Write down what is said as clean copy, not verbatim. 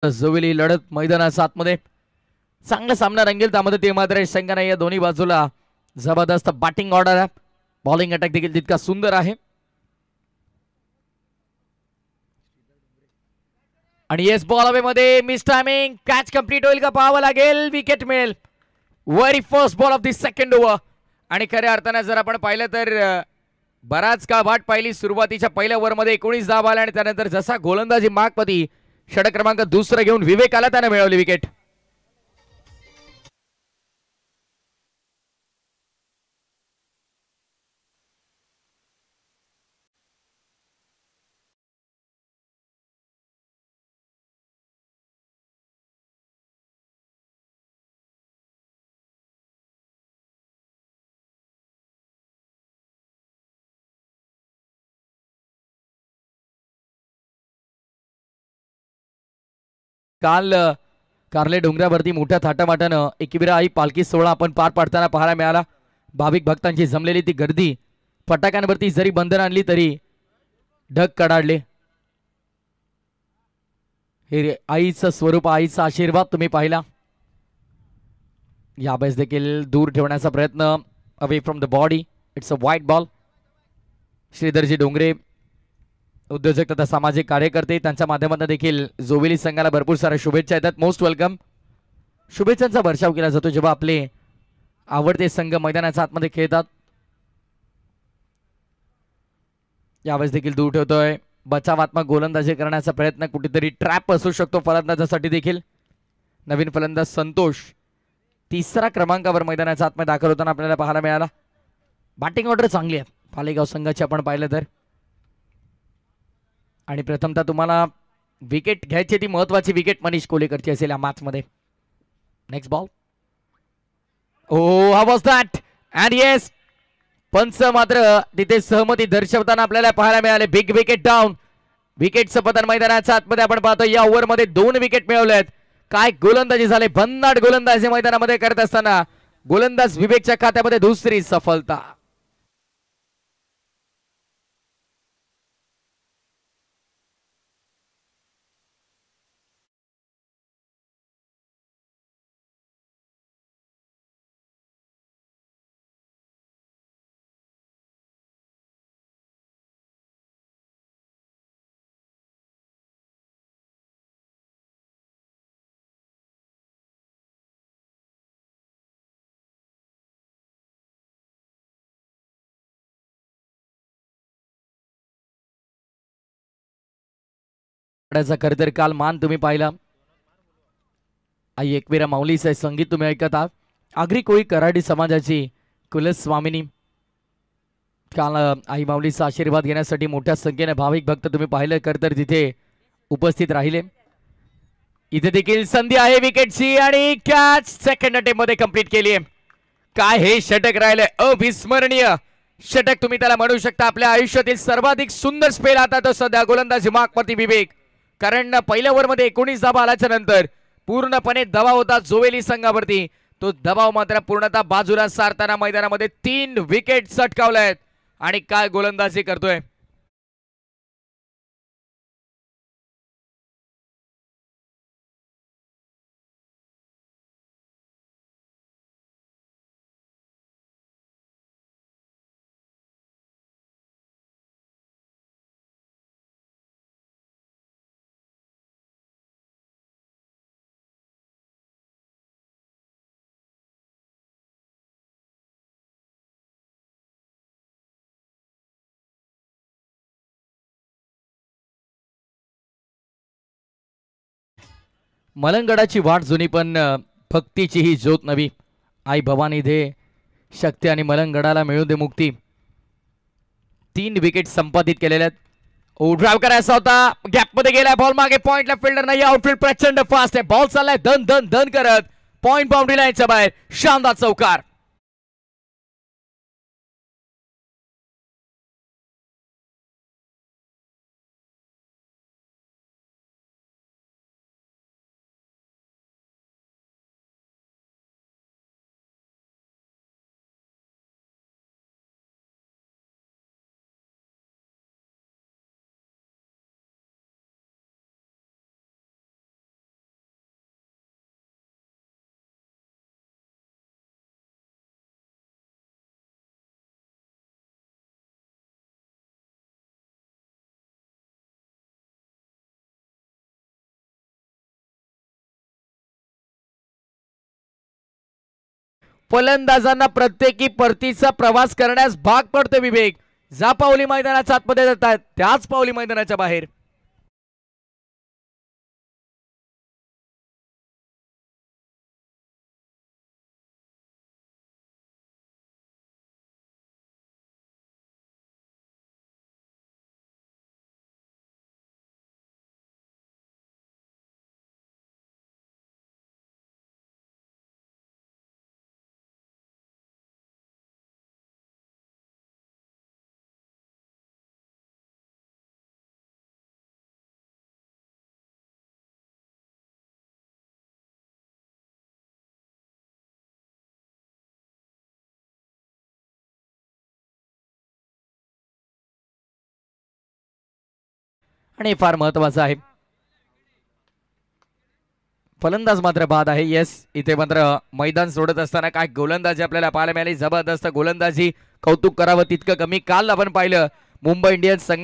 जोविली लढत मैदानाच्या आतमध्ये चांगला सामना रंगेल त्यामध्ये ते मात्र शंका नाही. या दोन्ही बाजूला जबरदस्त बॅटिंग ऑर्डर आहे. बॉलिंग अटॅक देखील तितका सुंदर आहे. आणि येस बॉल हवे मध्ये मिस टायमिंग. कॅच कंप्लीट होईल का पाहावं लागेल. विकेट मिळेल. Very first ball of the second over. आणि खऱ्या अर्थाने जर आपण पाहिलं तर बराच काळ वाट पाहिली. सुरुवातीच्या पहिल्या ओव्हरमध्ये 19 धावा आल्या आणि त्यानंतर जसा गोलंदाजी मागपती षटक क्रमांक दुसरं घेऊन विवेक आला त्याने मिळवली विकेट. काल कारले डोंगरावरती मोठ्या थाटामाटानं एकविरा आई पालखी सोहळा आपण पार पाडताना पाहायला मिळाला. भाविक भक्तांची जमलेली ती गर्दी फटाक्यांवरती जरी बंधन आणली तरी ढग कडाडले. हे आईचं स्वरूप, आईचा आशीर्वाद तुम्ही पाहिला. या बेस देखील दूर ठेवण्याचा प्रयत्न. Away from the body. It's a वाईट बॉल. श्रीधरजी डोंगरे उद्योजक तथा सामाजिक कार्यकर्ते त्यांच्या माध्यमातून देखील जोविली संघाला भरपूर साऱ्या शुभेच्छा येतात. Most welcome. शुभेच्छांचा वर्षाव केला जातो जेव्हा आपले आवडते संघ मैदानाच्या आतमध्ये खेळतात. यावेळेस देखील दूर ठेवतोय. बचावात्मक गोलंदाजी करण्याचा प्रयत्न. कुठेतरी ट्रॅप असू शकतो फलंदाजासाठी देखील. नवीन फलंदाज संतोष तिसरा क्रमांकावर मैदानाच्या आतमध्ये दाखल होताना आपल्याला पाहायला मिळाला. बॅटिंग ऑर्डर चांगली आहे पालेगाव संघाची आपण पाहिलं तर. आणि प्रथमतः तुम्हाला विकेट घ्यायची ती महत्वाची विकेट मनीष कोलेकरची असेल या मॅच मध्ये. Next ball. Oh how was that. And yes पंच मात्र तिथे सहमती दर्शवताना आपल्याला पाहायला मिळाले. Big wicket down. विकेटचं पतन मैदानाच्या आतमध्ये आपण पाहतो. या ओव्हरमध्ये 2 विकेट मिळवलेत. काय गोलंदाजी झाले. भन्नाट गोलंदाजी मैदानामध्ये करत असताना गोलंदाज विवेकच्या खात्यामध्ये दुसरी सफलता. खर तर काल मान तुम्ही पाहिला. आई एकविरा माऊलीचे संगीत तुम्ही ऐकत आहात. आगरी कोळी कराडी समाजाची कुलस्वामिनी काल आई माऊलीचा आशीर्वाद घेण्यासाठी मोठ्या संख्येने भाविक भक्त तुम्ही पाहिलं कर तर तिथे उपस्थित राहिले. इथे देखील संधी आहे विकेटची आणि कॅच सेकंड अटेम्प्ट मध्ये कंप्लीट केली. काय हे षटक राहिले अविस्मरणीय षटक तुम्ही त्याला म्हणू शकता. आपल्या आयुष्यातील सर्वाधिक सुंदर स्पेल आता तो सध्या गोलंदाजी मागपती विवेक. कारण पहिल्या ओव्हरमध्ये 19 धावा आल्याच्या नंतर पूर्णपणे दबाव होता जोवेली संघावरती. तो दबाव मात्र पूर्णतः बाजूला सारताना मैदानामध्ये 3 विकेट चटकावल्यात. आणि काय गोलंदाजी करतोय. मलंगडाची वाट जुनी पण भक्तीची ही ज्योत नवी. आई भवानी दे शक्ती आणि मलंगडाला मिळू दे मुक्ती. 3 विकेट संपादित केलेल्या आहेत. ओ ड्राइव्ह करायचा होता. गॅप मध्ये गेलाय बॉल. मागे पॉइंटला फिल्डर नाही. आउटफील्ड प्रचंड फास्ट आहे. बॉल चाललाय धन धन धन करत पॉइंट बाउंड्री लाईनच्या बाहेर. शानदार चौकार. फलंदाजांना प्रत्येकी परतीचा प्रवास करण्यास भाग पडते विवेक. ज्या पावली मैदानाच्या आतमध्ये जातात त्याच पावली मैदानाच्या बाहेर. आणि फार महत्वाचं आहे. फलंदाज मात्र बाद आहे. येस, इथे मात्र मैदान सोडत असताना काय गोलंदाजी आपल्याला पाहायला मिळाली. जबरदस्त गोलंदाजी, कौतुक करावं तितकं कमी. काल आपण पाहिलं मुंबई इंडियन्स संघ